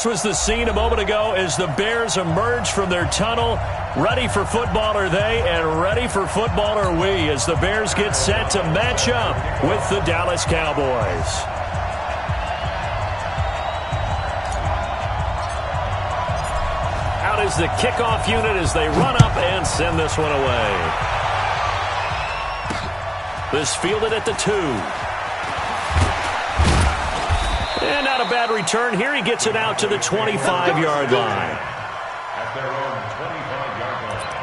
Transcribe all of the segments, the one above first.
This was the scene a moment ago as the Bears emerge from their tunnel. Ready for football are they, and ready for football are we as the Bears get set to match up with the Dallas Cowboys. Out is the kickoff unit as they run up and send this one away. This fielded at the 2. And not a bad return here. He gets it out to the 25-yard line. At their own 25-yard line.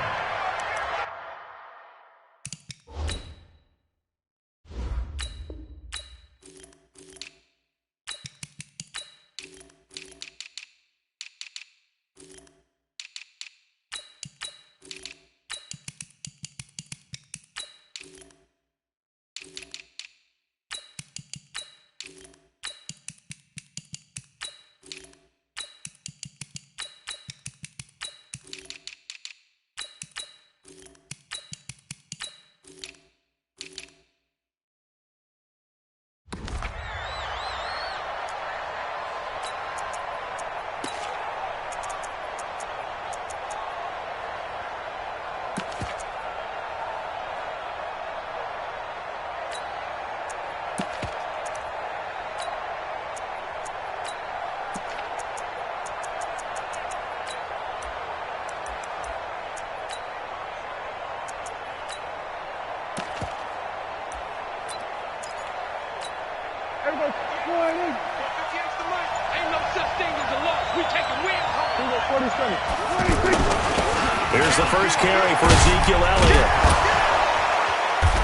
Here's the first carry for Ezekiel Elliott.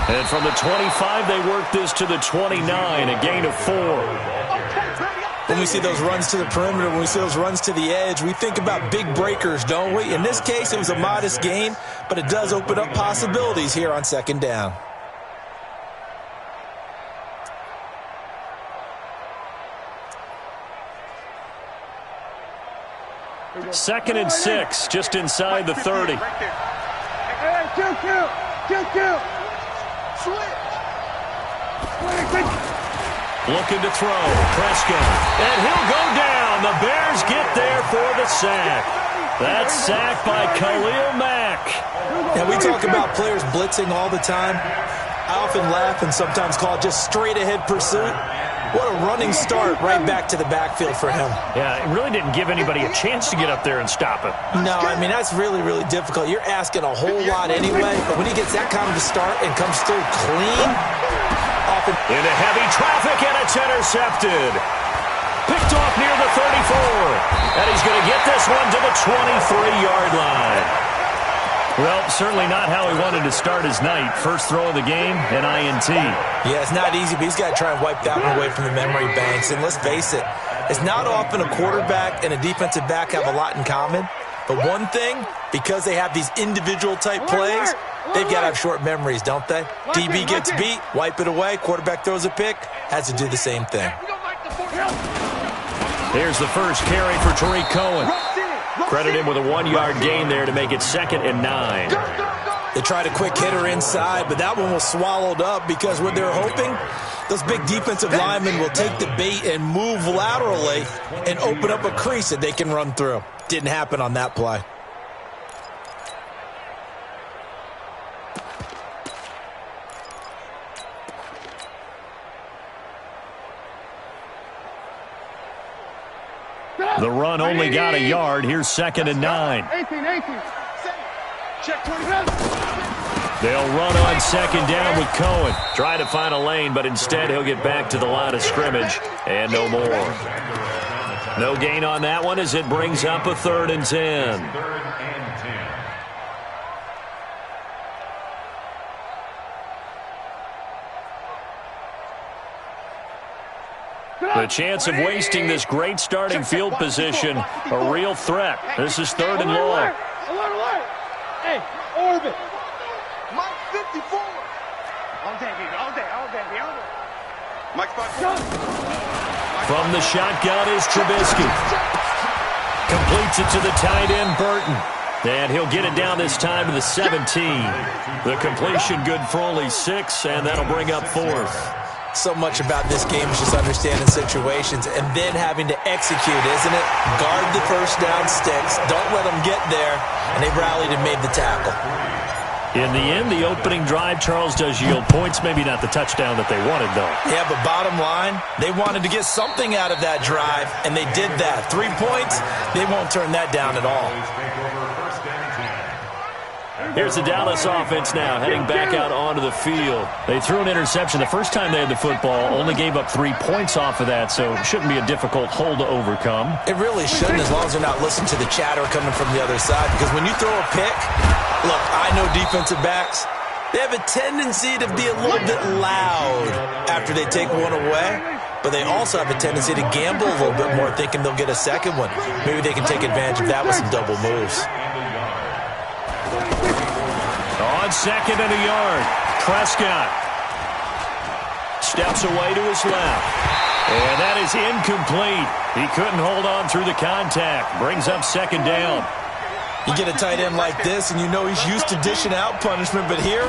And from the 25, they work this to the 29, a gain of 4. When we see those runs to the perimeter, when we see those runs to the edge, we think about big breakers, don't we? In this case, it was a modest gain, but it does open up possibilities here on second down. Second and 6, just inside the 30. Hey, kill. Switch. Looking to throw, Prescott, and he'll go down. The Bears get there for the sack. That's sacked by Khalil Mack. Now, we talk about players blitzing all the time. I often laugh and sometimes call it just straight-ahead pursuit. What a running start right back to the backfield for him. Yeah, it really didn't give anybody a chance to get up there and stop him. No, I mean, that's really, really difficult. You're asking a whole lot anyway, but when he gets that kind of a start and comes through clean, often into heavy traffic, and it's intercepted. Picked off near the 34. And he's going to get this one to the 23-yard line. Well, certainly not how he wanted to start his night. First throw of the game, an INT. Yeah, it's not easy, but he's got to try and wipe that one away from the memory banks. And let's face it, it's not often a quarterback and a defensive back have a lot in common. But one thing, because they have these individual type plays, they've got to have short memories, don't they? DB gets beat, wipe it away. Quarterback throws a pick, has to do the same thing. Here's the first carry for Tariq Cohen. Credit him with a 1-yard gain there to make it 2nd and 9. They tried a quick hitter inside, but that one was swallowed up because what they're hoping, those big defensive linemen will take the bait and move laterally and open up a crease that they can run through. Didn't happen on that play. The run only got a yard. Here's 2nd and 9. 18. Check 20. They'll run on 2nd down with Cohen. Try to find a lane, but instead he'll get back to the line of scrimmage and no more. No gain on that one as it brings up a 3rd and 10. The chance of wasting this great starting field position, a real threat. This is 3rd and long. Alert. Hey, orbit. Mike 54. All day. Mike 54. From the shotgun is Trubisky. Completes it to the tight end, Burton. And he'll get it down this time to the 17. The completion good for only 6, and that'll bring up 4th. So much about this game is just understanding situations and then having to execute, isn't it? Guard the first down sticks. Don't let them get there. And they rallied and made the tackle. In the end, the opening drive, Charles, does yield points. Maybe not the touchdown that they wanted, though. Yeah, but bottom line, they wanted to get something out of that drive, and they did that. 3 points, they won't turn that down at all. Here's the Dallas offense now, heading back out onto the field. They threw an interception the first time they had the football, only gave up 3 points off of that, so it shouldn't be a difficult hole to overcome. It really shouldn't, as long as they're not listening to the chatter coming from the other side, because when you throw a pick, look, I know defensive backs, they have a tendency to be a little bit loud after they take one away, but they also have a tendency to gamble a little bit more, thinking they'll get a second one. Maybe they can take advantage of that with some double moves. On second and a yard, Prescott steps away to his left. And that is incomplete. He couldn't hold on through the contact. Brings up second down. You get a tight end like this, and you know he's used to dishing out punishment, but here,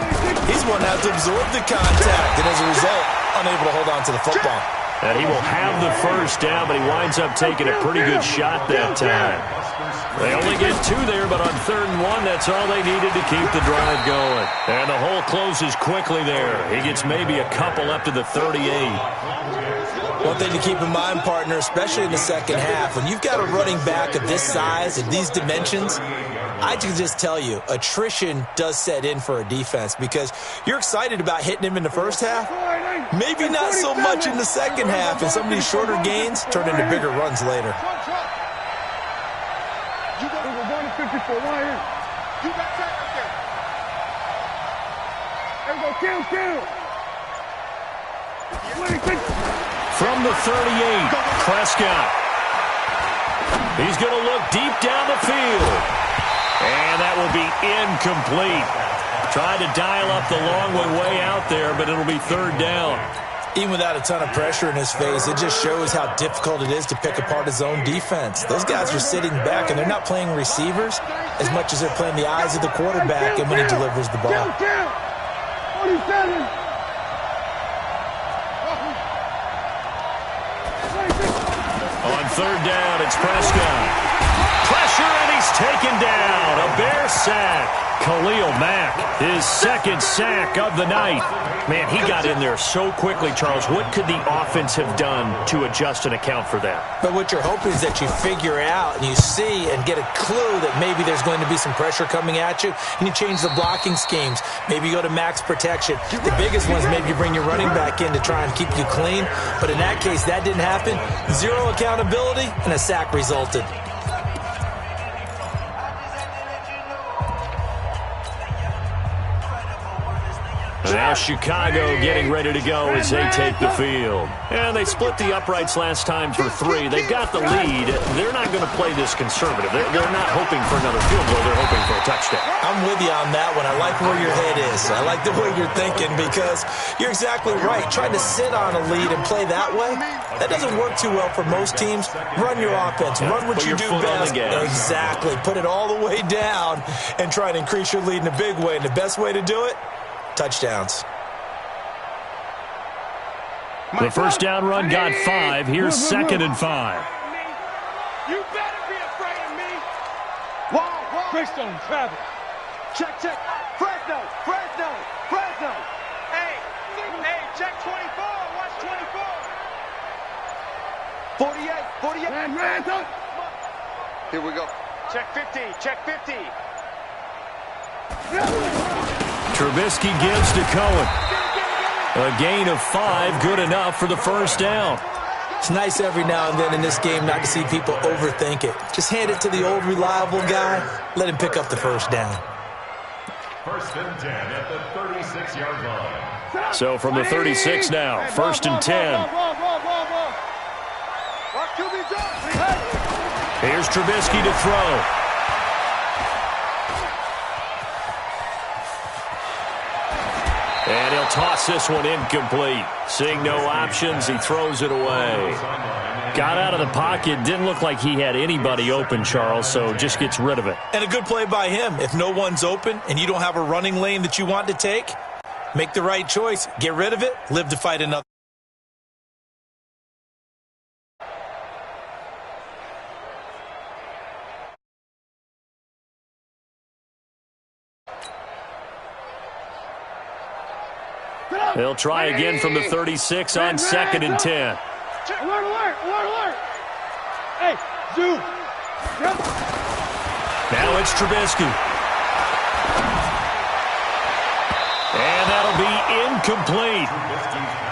he's one out to absorb the contact, and as a result, unable to hold on to the football. And he will have the first down, but he winds up taking a pretty good shot that time. They only get 2 there, but on 3rd and 1, that's all they needed to keep the drive going. And the hole closes quickly there. He gets maybe a couple up to the 38. One thing to keep in mind, partner, especially in the second half, when you've got a running back of this size and these dimensions, I can just tell you, attrition does set in for a defense because you're excited about hitting him in the first half, maybe not so much in the second half, and some of these shorter gains turn into bigger runs later. You got over 154, one here. You got that right there. There we go, kill. From the 38, Prescott. He's going to look deep down the field. And that will be incomplete. Tried to dial up the long way out there, but it'll be 3rd down. Even without a ton of pressure in his face, it just shows how difficult it is to pick apart his own defense. Those guys are sitting back, and they're not playing receivers as much as they're playing the eyes of the quarterback and when he delivers the ball. 47. On 3rd down, it's Prescott. Pressure, and he's taken down. A Bear sack. Khalil Mack, his 2nd sack of the night. Man, he got in there so quickly, Charles. What could the offense have done to adjust and account for that? But what you're hoping is that you figure out and you see and get a clue that maybe there's going to be some pressure coming at you, and you change the blocking schemes. Maybe you go to max protection. The biggest one is maybe you bring your running back in to try and keep you clean. But in that case, that didn't happen. 0 accountability, and a sack resulted. Now Chicago getting ready to go as they take the field. And they split the uprights last time for 3. They've got the lead. They're not going to play this conservative. They're not hoping for another field goal. They're hoping for a touchdown. I'm with you on that one. I like where your head is. I like the way you're thinking because you're exactly right. Trying to sit on a lead and play that way, that doesn't work too well for most teams. Run your offense. Run what you do best. Exactly. Put it all the way down and try to increase your lead in a big way. And the best way to do it, touchdowns. The first down run got 5. Here's 2nd and 5. You better be afraid of me. Wow. Crystal travel. Check. Fresno. Hey, check 24. Watch 24. 48. Man. Here we go. Check 50. Trubisky gives to Cohen. A gain of 5, good enough for the first down. It's nice every now and then in this game not to see people overthink it. Just hand it to the old reliable guy. Let him pick up the first down. 1st and 10 at the 36-yard line. So from the 36 now, 1st and 10. Here's Trubisky to throw. And he'll toss this one incomplete. Seeing no options, he throws it away. Got out of the pocket. Didn't look like he had anybody open, Charles, so just gets rid of it. And a good play by him. If no one's open and you don't have a running lane that you want to take, make the right choice. Get rid of it. Live to fight another. They'll try again from the 36 on 2nd and 10. Alert, alert, alert, alert. Hey, Zoo. Yep. Now it's Trubisky. And that'll be incomplete.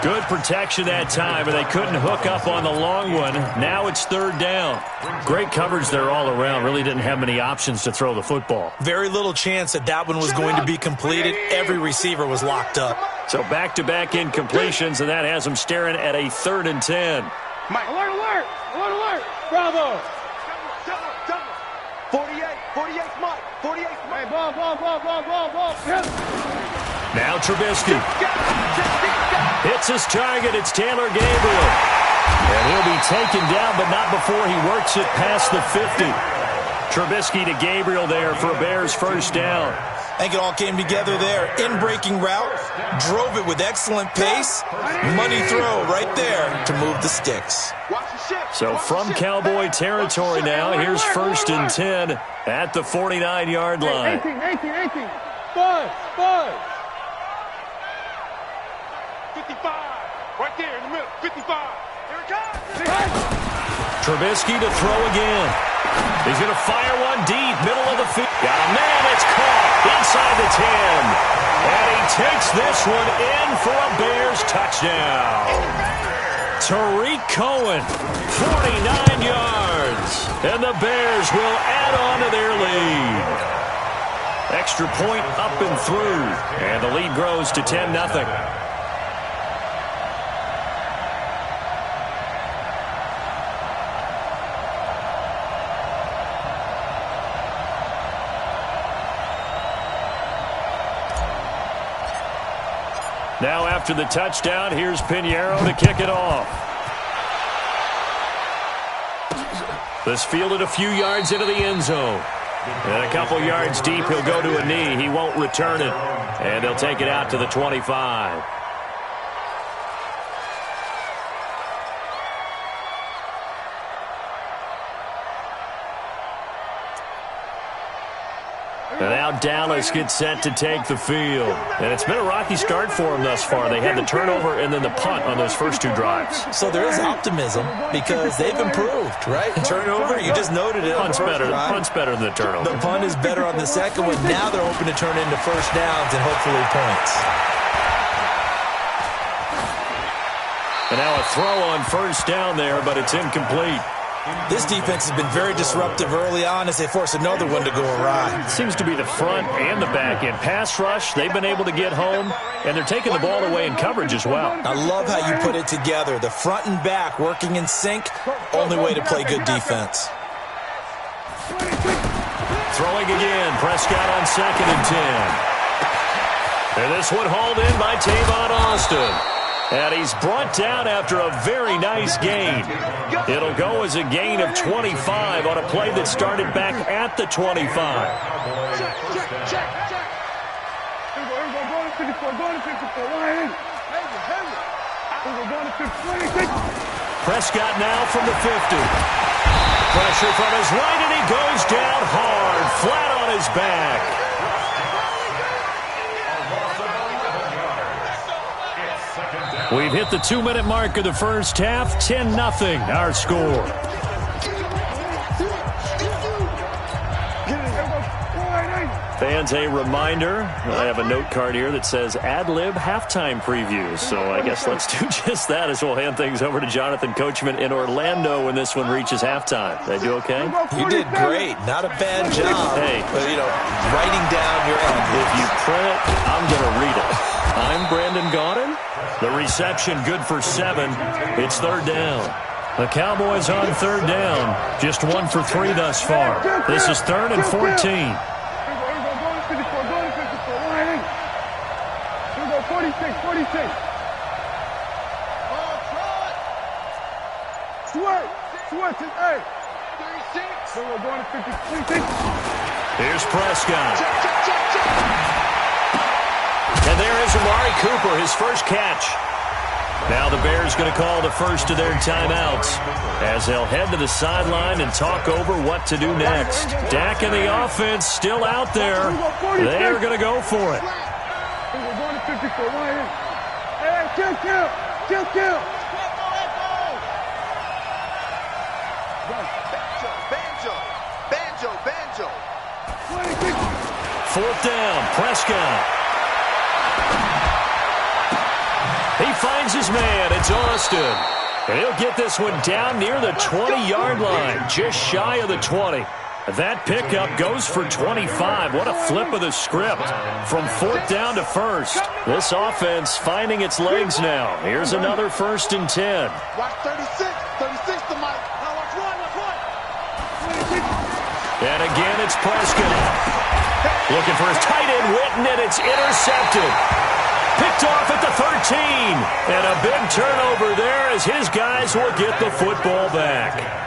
Good protection that time, and they couldn't hook up on the long one. Now it's 3rd down. Great coverage there all around. Really didn't have many options to throw the football. Very little chance that that one was going to be completed. Every receiver was locked up. So back-to-back incompletions, and that has them staring at a 3rd and 10. Mike, alert, alert, alert, alert. Bravo. 48, Mike, 48. Hey, ball. Yes. Now Trubisky. Hits his target. It's Taylor Gabriel. And he'll be taken down, but not before he works it past the 50. Trubisky to Gabriel there for a Bears 1st down. I think it all came together there. In-breaking route, drove it with excellent pace. Money throw right there to move the sticks. So from Cowboy territory now, here's 1st and 10 at the 49-yard line. 18. 5. 55. Right there in the middle. 55. Here it comes. Trubisky to throw again. He's going to fire one deep, middle of the field. Got a man, it's caught inside the 10. And he takes this one in for a Bears touchdown. Tariq Cohen, 49 yards. And the Bears will add on to their lead. Extra point up and through. And the lead grows to 10-0. Now after the touchdown, here's Pinheiro to kick it off. This fielded a few yards into the end zone. And a couple yards deep, he'll go to a knee. He won't return it. And they'll take it out to the 25. And now Dallas gets set to take the field. And it's been a rocky start for them thus far. They had the turnover and then the punt on those first 2 drives. So there is optimism because they've improved, right? Turnover, you just noted it. Punt's better than the turnover. The punt is better on the second one. Now they're hoping to turn into 1st downs and hopefully points. And now a throw on 1st down there, but it's incomplete. This defense has been very disruptive early on as they force another one to go awry. It seems to be the front and the back end. Pass rush, they've been able to get home, and they're taking the ball away in coverage as well. I love how you put it together. The front and back working in sync, only way to play good defense. Throwing again, Prescott on 2nd and 10. And this one hauled in by Tavon Austin. And he's brought down after a very nice gain. It'll go as a gain of 25 on a play that started back at the 25. Check. Go to 54. Prescott now from the 50. Pressure from his right, and he goes down hard, flat on his back. We've hit the 2-minute mark of the first half. 10-0, our score. Fans, a reminder, I have a note card here that says ad-lib halftime previews. So I guess let's do just that as we'll hand things over to Jonathan Coachman in Orlando when this one reaches halftime. Did I do okay? You did great. Not a bad job. Hey. But, writing down your own. If you print it, I'm going to read it. I'm Brandon Gaudin. The reception good for 7. It's 3rd down. The Cowboys on 3rd down. Just 1 for 3 thus far. This is 3rd and 14. 46. Switch it, hey. 36. So we're going to 56. Here's Prescott. And there is Amari Cooper, his first catch. Now the Bears going to call the first of their timeouts as they'll head to the sideline and talk over what to do next. Dak and the offense still out there. They are going to go for it. We're going to 54. Kill. Banjo. 4th down, Prescott. He finds his man. It's Austin. And he'll get this one down near the 20-yard line, just shy of the 20. That pickup goes for 25. What a flip of the script from 4th down to 1st. This offense finding its legs now. Here's another 1st and 10. Watch 36 to Mike. Now watch one. And again, it's Prescott. Looking for his tight end, Witten, and it's intercepted. Picked off at the 13. And a big turnover there as his guys will get the football back.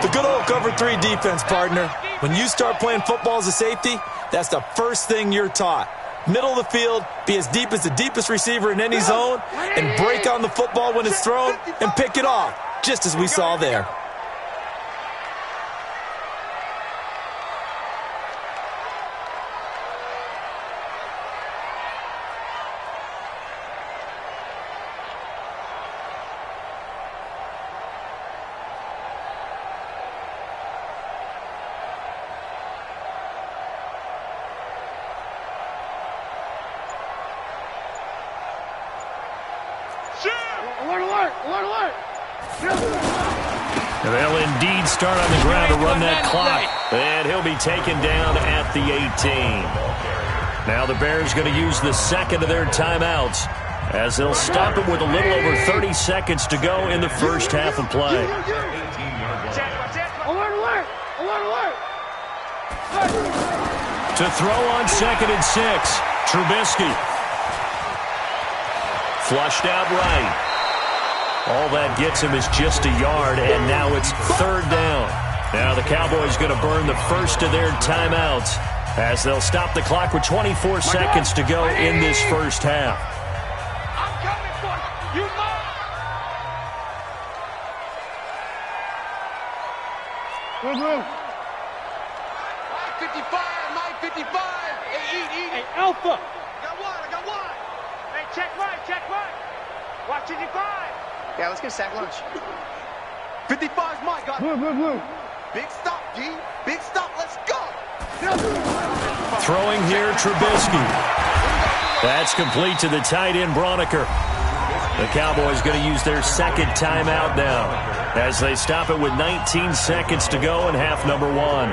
The good old cover 3 defense, partner. When you start playing football as a safety, that's the first thing you're taught. Middle of the field, be as deep as the deepest receiver in any zone, and break on the football when it's thrown and pick it off, just as we saw there. Alert! They'll indeed start on the ground to run that clock. And he'll be taken down at the 18. Now the Bears going to use the second of their timeouts as they'll stop it with a little over 30 seconds to go in the first half of play. Alert! To throw on 2nd and 6, Trubisky. Flushed out right. All that gets him is just a yard, and now it's 3rd down. Now the Cowboys going to burn the first of their timeouts as they'll stop the clock with 24 seconds to go in this first half. I'm coming for you. You move. Mike 55. Hey, eat. Hey, Alpha. I got one. Hey, check right. Watch 55. Yeah, let's get a sack lunch. 55's Mike. Move. Big stop, G. Big stop. Let's go. Throwing here, Trubisky. That's complete to the tight end, Broniker. The Cowboys going to use their second timeout now as they stop it with 19 seconds to go in half number 1.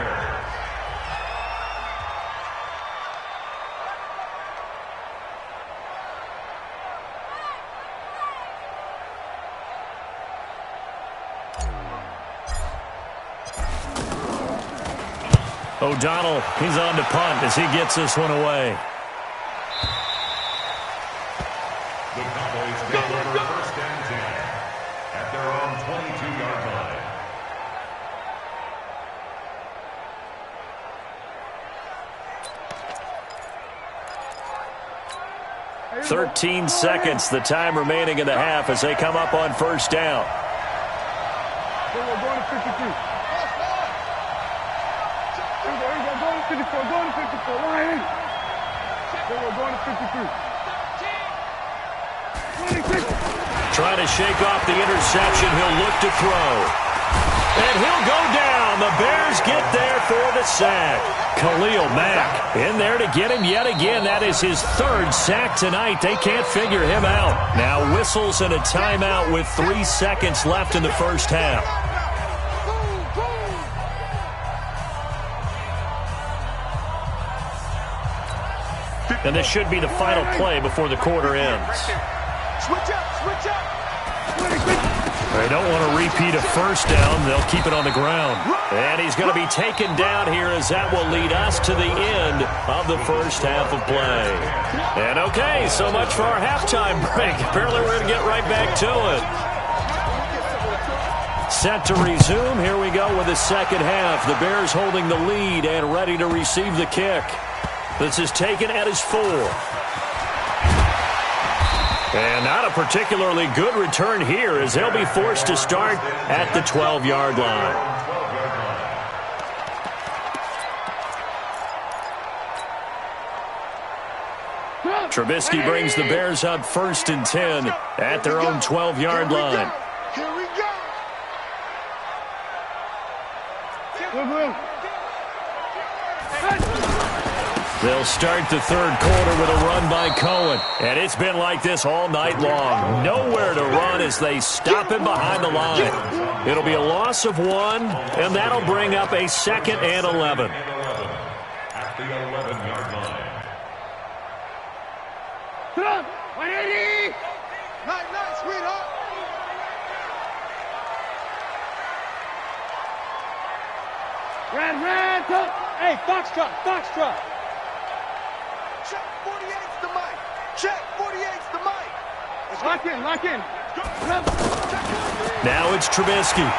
O'Donnell, he's on to punt as he gets this one away. The Cowboys go for 1st and 10 at their own 22-yard line. 13 seconds, the time remaining in the half as they come up on 1st down. We're going to 53. Going to 54. Line. We're going to 53. 26. Trying to shake off the interception. He'll look to throw. And he'll go down. The Bears get there for the sack. Khalil Mack in there to get him yet again. That is his 3rd sack tonight. They can't figure him out. Now whistles and a timeout with 3 seconds left in the first half. And this should be the final play before the quarter ends. Switch up. They don't want to repeat a first down. They'll keep it on the ground. And he's going to be taken down here as that will lead us to the end of the first half of play. And okay, so much for our halftime break. Apparently we're going to get right back to it. Set to resume. Here we go with the second half. The Bears holding the lead and ready to receive the kick. This is taken at his 4. And not a particularly good return here as they'll be forced to start at the 12-yard line. Trubisky brings the Bears up 1st and 10 at their own 12-yard line. Here we go. Blue. They'll start the third quarter with a run by Cohen. And it's been like this all night long. Nowhere to run as they stop him behind the line. It'll be a loss of 1, and that'll bring up a 2nd and 11. At the 11-yard line. Come on, 180. Nice, sweetheart. Red, come. Hey, foxtrot. Check 48's the mic. Check 48's the mic. Lock in. Now it's Trubisky.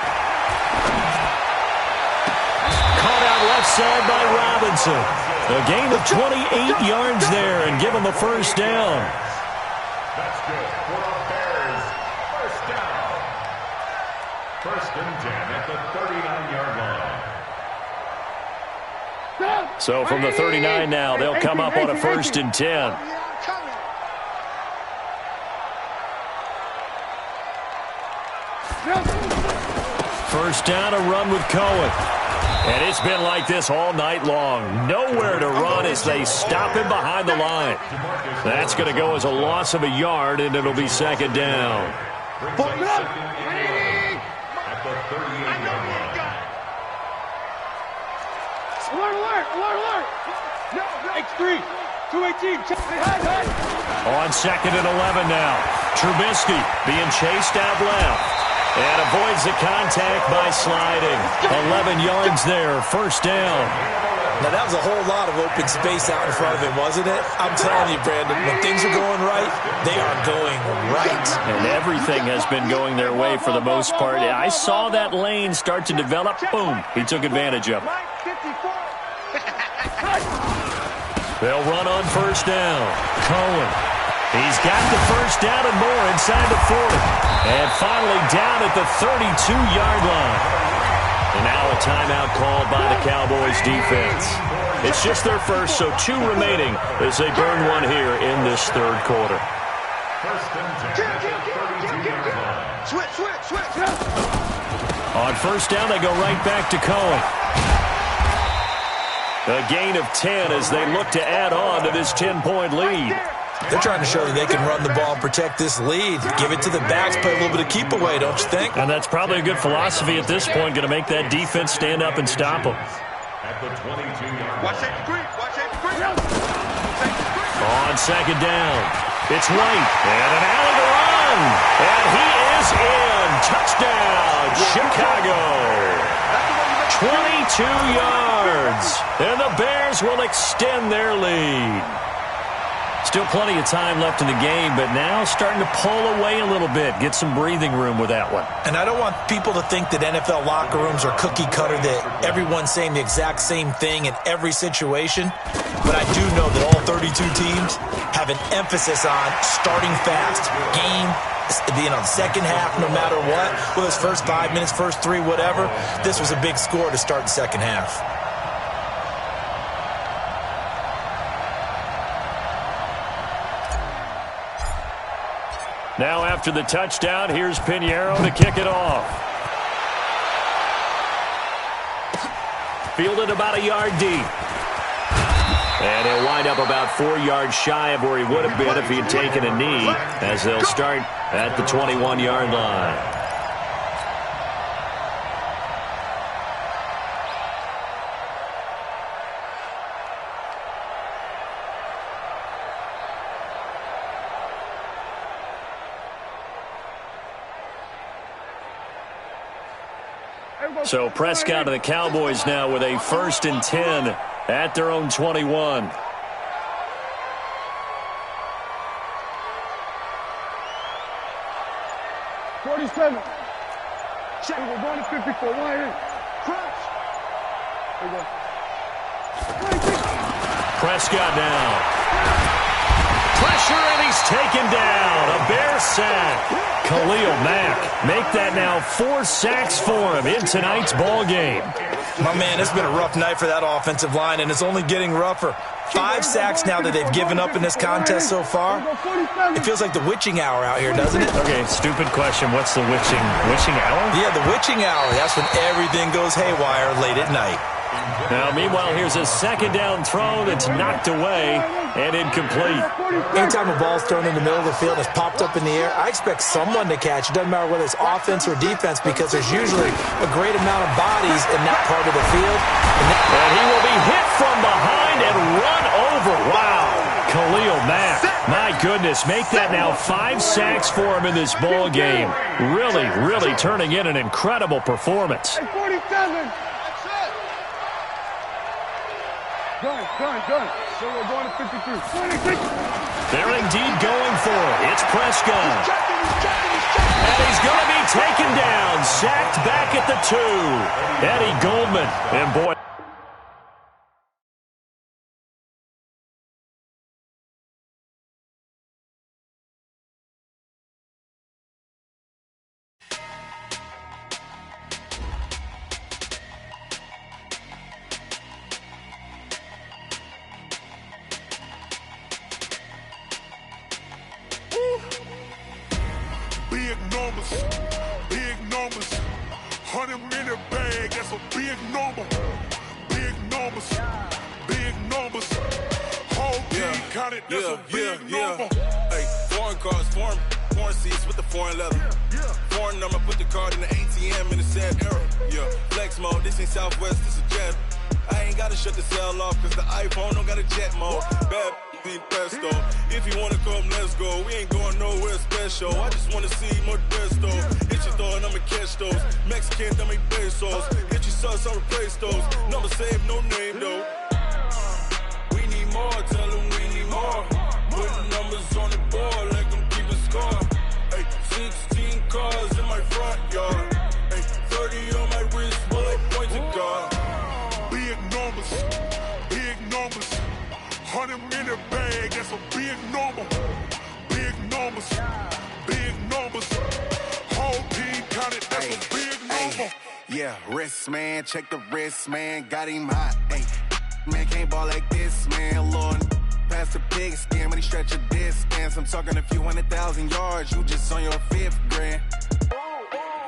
Caught out left side by Robinson. A gain of 28 yards there and give him the first down. That's good for the Bears. First down. 1st and 10 at the 39-yard line. So from the 39 now, they'll come up on a 1st and 10. First down, a run with Cohen. And it's been like this all night long. Nowhere to run as they stop him behind the line. That's going to go as a loss of a yard, and it'll be 2nd down. At the 38-yard line. Alert. X3, 218, check. Hey. On 2nd and 11 now. Trubisky being chased out left. And avoids the contact by sliding. 11 yards there, first down. Now, that was a whole lot of open space out in front of him, wasn't it? I'm telling you, Brandon, when things are going right, they are going right. And everything has been going their way for the most part. I saw that lane start to develop. Boom. He took advantage of it. They'll run on first down. Cohen. He's got the first down and more inside the 40. And finally down at the 32-yard line. And now a timeout called by the Cowboys defense. It's just their first, so 2 remaining as they burn one here in this third quarter. 1st and 10 at the 32-yard line. Switch. On first down, they go right back to Cohen. A gain of 10 as they look to add on to this 10-point lead. They're trying to show that they can run the ball and protect this lead. Give it to the backs, play a little bit of keep away, don't you think? And that's probably a good philosophy at this point, going to make that defense stand up and stop them. At the 22-yard line. Watch that degree. On 2nd down, it's White, and an alley to run. And he is in. Touchdown, Chicago. 22 yards, and the Bears will extend their lead. Still plenty of time left in the game, but now starting to pull away a little bit. Get some breathing room with that one. And I don't want people to think that NFL locker rooms are cookie cutter, that everyone's saying the exact same thing in every situation. But I do know that all 32 teams have an emphasis on starting fast. Game, being on the second half no matter what. Whether it's first 5 minutes, first 3, whatever. This was a big score to start the second half. Now after the touchdown, here's Pinheiro to kick it off. Fielded about a yard deep. And he'll wind up about 4 yards shy of where he would have been if he had taken a knee, as they'll start at the 21-yard line. So Prescott and the Cowboys now with a 1st and 10 at their own 21. Check. We're going to 54. Wide. Crash. There you go. Prescott now. Pressure, and he's taken down. A Bear sack. Khalil Mack make that now 4 sacks for him in tonight's ball game. My man, it's been a rough night for that offensive line, and it's only getting rougher. 5 sacks now that they've given up in this contest so far. It feels like the witching hour out here, doesn't it? Okay, stupid question. What's the witching hour? Yeah, the witching hour. That's when everything goes haywire late at night. Now, meanwhile, here's a second down throw that's knocked away and incomplete. Anytime a ball's thrown in the middle of the field and it's popped up in the air, I expect someone to catch. It doesn't matter whether it's offense or defense because there's usually a great amount of bodies in that part of the field. And he will be hit from behind and run over. Wow. Khalil Mack. My goodness, make that now 5 sacks for him in this ball game. Really, really turning in an incredible performance. Hey, 47. Done. So we're going to 53. 26. They're indeed going for it. It's Prescott. And he's going to be taken down. Sacked back at the 2. Eddie Goldman. And boy... Big numbers, 100-minute bag, that's a big number. Big numbers, whole team counted, that's a big number. Hey, foreign cars, foreign seats with the foreign leather. Foreign number, put the card in the ATM in the sad era. Yeah, flex mode, this ain't Southwest, this is jet. I ain't gotta shut the cell off, cause the iPhone don't got a jet mode. Bad need pesto. If you wanna come, let's go. We ain't going nowhere special. I just wanna see more desto. Hit your throw and I'ma catch those. Mexican, I make pesos. Hit your sauce, I'll replace those. Number save, no name though. We need more, tell them we need more. Putting numbers on the board, like them keep a score. Hey, 16 cars in my front yard. Hey, 30 on my wrist, bullet points of God. Big numbers, 100-minute bag, that's a big number. Big numbers, whole team counted, that's a big number. Yeah, wrist man, check the wrist man, got him hot. Ay, man can't ball like this, man. Lord, past the pig skin when he stretch a distance. I'm talking a few 100,000 yards, you just on your 5th grand.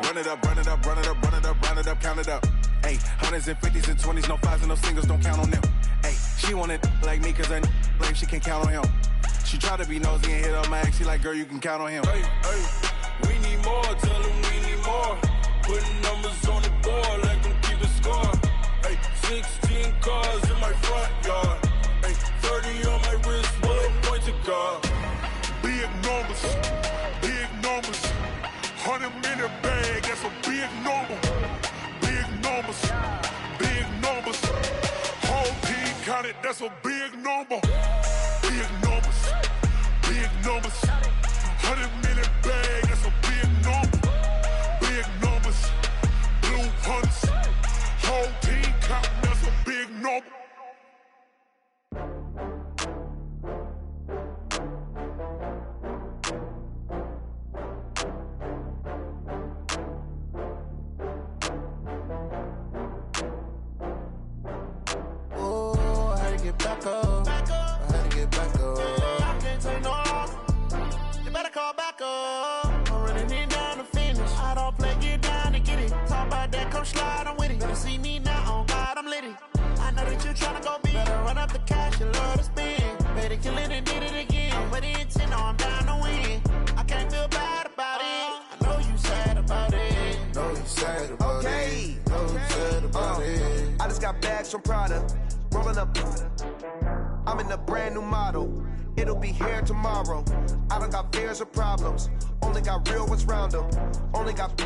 Run it up, count it up. Ay, 100s and 50s and 20s, no 5s and no singles, don't count on them. Ay, she want it like me cause I blame she can't count on him. She try to be nosy and hit up my ex, she like, girl, you can count on him. Hey, we need more, tell them we need more. Putting numbers on the board, like them keep a score. Hey, 16 cars in my front yard. Hey, 30 on my wrist, bullet points of God. Big numbers, 100-minute bag, that's a big number. Big numbers, whole team counted, that's a big number. Big numbers, 100-minute bag, that's a big number. Big numbers, blue hunts, whole team counting, that's a big number. Back up. I had to get back up. I can't take no loss. You better call back up. I'm running it down to finish. I don't play, get down to get it. Talk about that, come slide, I'm with it. Better see me now, on God, I'm lit it. I know that you tryna go big. Better run up the cash, you love to spend. Better kill it and did it again. I'm with the intent, no, I'm down to win. I can't feel bad about it. I know you sad about it. Know you sad about it. Know you sad about it. I just got bags from Prada. Rolling up, I'm in a brand new model. It'll be here tomorrow. I don't got fears or problems. Only got real ones round them. Only got